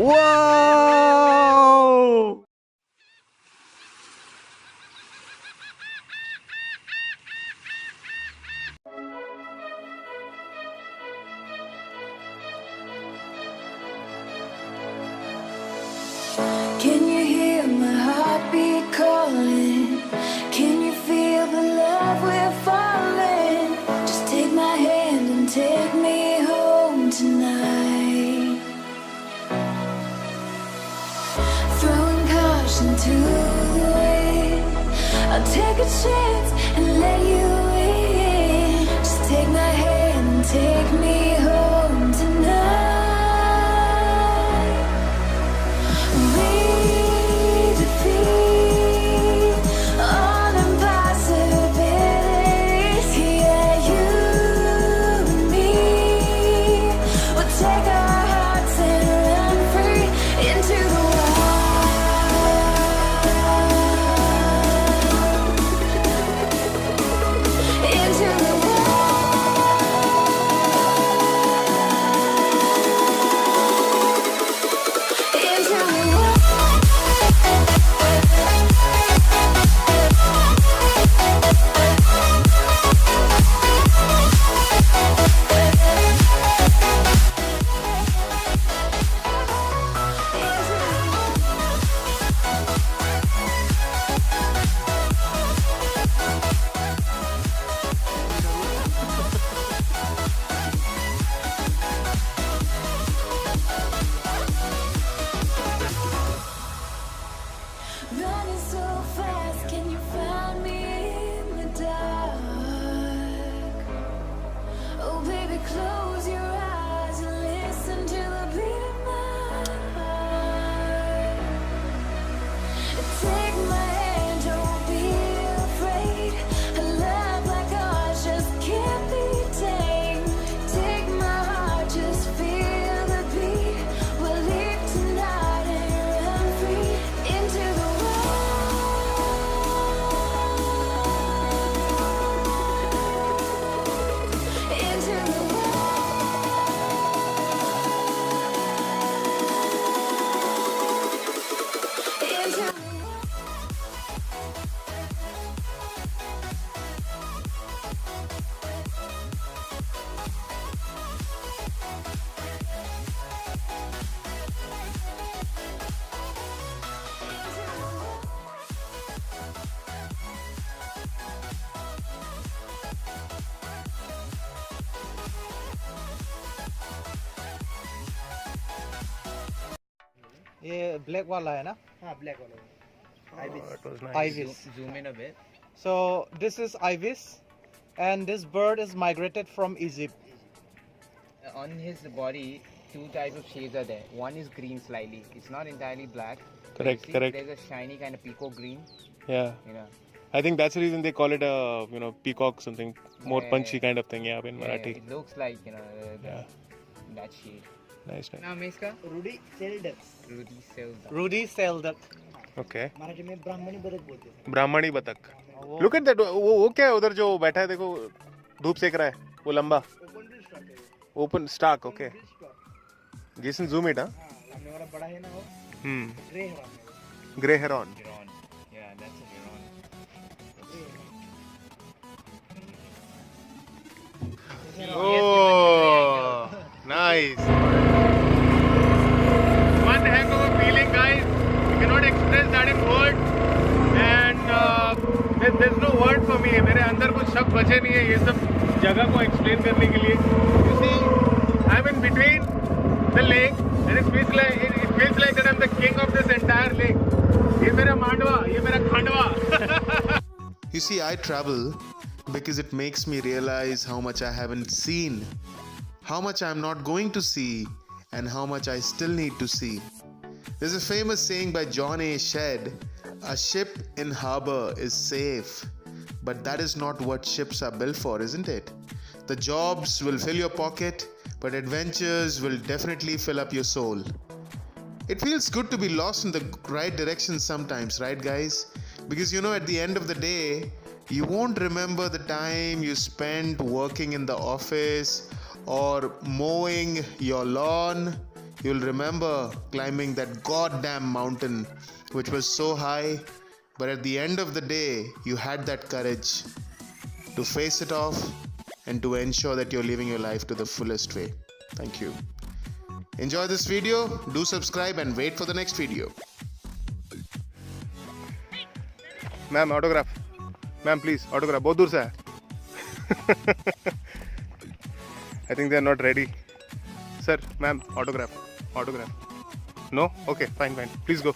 Whoa! Can you hear my heartbeat calling? Can you feel the love we're falling? Just take my hand and take me home tonight. Throwing caution to the wind, I'll take a chance and let you in. Just take my hand and take me home tonight. We defeat all impossibilities. Yeah, you and me will take our hearts and run free into the wild. Into the running so fast, can you find me in the dark? Oh baby, close your eyes and listen to the beat of my heart. Take my hand, don't be afraid. A love like ours just can't be tamed. Take my heart, just feel the beat. We'll leave tonight and run free into the into the into the ये black वाला है ना हाँ black वाला It was nice. Ibis. zoom in a bit. So this is ibis, and this bird is migrated from Egypt. On his body, two types of shades are there. One is green slightly. It's not entirely black. But Correct, you see, correct. There's a shiny kind of peacock green. Yeah. You know. I think that's the reason they call it a peacock something more Yeah, punchy yeah. kind of thing. Yeah, in Yeah, Marathi. it looks like Yeah. that shade. Nice, nice. नाम है इसका Rudy सेल्डक Rudy Shelduck. Rudy Shelduck. Okay. Marathi में ब्राह्मणी बदक बोलते हैं. ब्राह्मणी बतख. Look at that. वो क्या है उधर जो बैठा है देखो धूप सेक रहा है वो लंबा. ओपन ब्रिज स्टॉक है. Open stock. Okay. Bridge stock. Jason zoom it. हाँ सामने वाला बड़ा है ना वो ग्रे हेरॉन है. Grey heron. Heron. Yeah, that's a Heron. Oh, nice. One heck of a feeling, guys. You cannot express that in words. And there's no word for me. मेरे अंदर कुछ शब्द बचे नहीं है ये सब जगह को explain करने के लिए. You see, I'm in between the lake, and it feels like that I'm the king of this entire lake. ये मेरा मांडवा, ये मेरा Khandwa. You see, I travel because it makes me realize how much I haven't seen, how much I'm not going to see, and how much I still need to see. There's a famous saying by John A. Shedd, a ship in harbor is safe, but that is not what ships are built for, isn't it? The jobs will fill your pocket, but adventures will definitely fill up your soul. It feels good to be lost in the right direction sometimes, right guys? Because at the end of the day, you won't remember the time you spent working in the office or mowing your lawn. you'll remember climbing that goddamn mountain, which was so high, but at the end of the day, you had that courage to face it off and to ensure that you're living your life to the fullest way. Thank you. Enjoy this video, do subscribe and wait for the next video. Ma'am autograph, ma'am please autograph, बहुत दूर से है. I think they are not ready. Sir, ma'am autograph, autograph. No, okay, fine fine, please go.